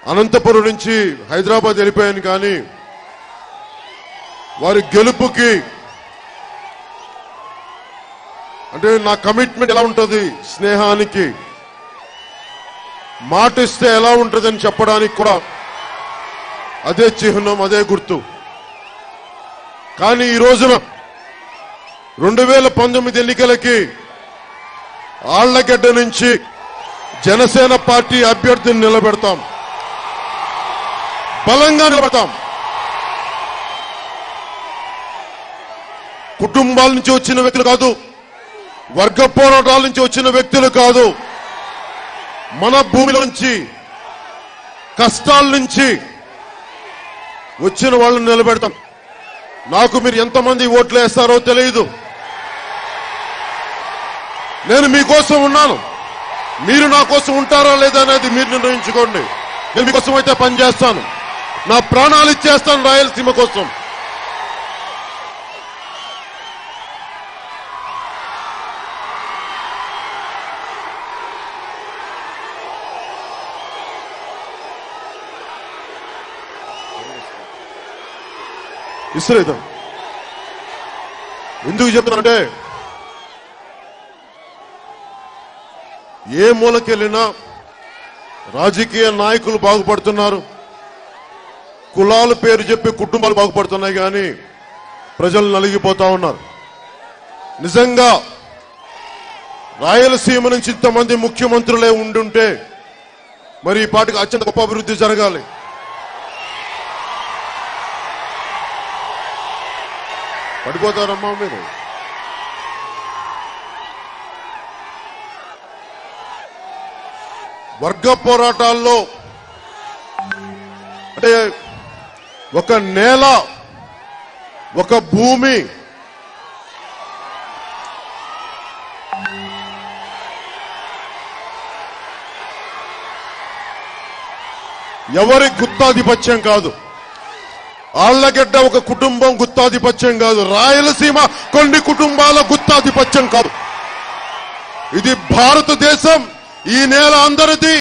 అనంతపురం నుంచి హైదరాబాద్ వెళ్ళిపోయాను కానీ వారి గెలుపుకి అంటే నా కమిట్మెంట్ ఎలా ఉంటుంది, స్నేహానికి మాట ఇస్తే ఎలా ఉంటుందని చెప్పడానికి కూడా అదే చిహ్నం, అదే గుర్తు. కానీ ఈ రోజున 2019 ఎన్నికలకి ఆళ్లగడ్డ నుంచి జనసేన పార్టీ అభ్యర్థిని నిలబెడతాం, బలంగా నిలబెడతాం. కుటుంబాల నుంచి వచ్చిన వ్యక్తులు కాదు, వర్గ పోరాటాల నుంచి వచ్చిన వ్యక్తులు కాదు, మన భూమిలో నుంచి కష్టాల నుంచి వచ్చిన వాళ్ళని నిలబెడతాం. నాకు మీరు ఎంతమంది ఓట్లు వేస్తారో తెలియదు. నేను మీకోసం ఉన్నాను, మీరు నా కోసం ఉంటారా లేదా అనేది మీరు నిర్ణయించుకోండి. నేను మీకోసం అయితే పనిచేస్తాను, నా ప్రాణాలు ఇచ్చేస్తాను రాయలసీమ కోసం. ఇస్రేదా ఎందుకు చెప్తానంటే ఏ మూలకెళ్ళినా రాజకీయ నాయకులు బాగుపడుతున్నారు, కులాల పేరు చెప్పి కుటుంబాలు బాగుపడుతున్నాయి, కానీ ప్రజలు నలిగిపోతా ఉన్నారు. నిజంగా రాయలసీమ నుంచి ఇంతమంది ముఖ్యమంత్రులే ఉండుంటే మరి ఈ పాటికి అత్యంత గొప్ప అభివృద్ధి జరగాలి. పడిపోతారమ్మా మీరు. వర్గ పోరాటాల్లో అంటే ఒక నేల, ఒక భూమి, ఎవరి గుత్తాధిపత్యం కాదు. ఆళ్లగడ్డ ఒక కుటుంబం గుత్తాధిపత్యం కాదు, రాయలసీమ కొన్ని కుటుంబాల గుత్తాధిపత్యం కాదు. ఇది భారతదేశం, ఈ నేల అందరిది.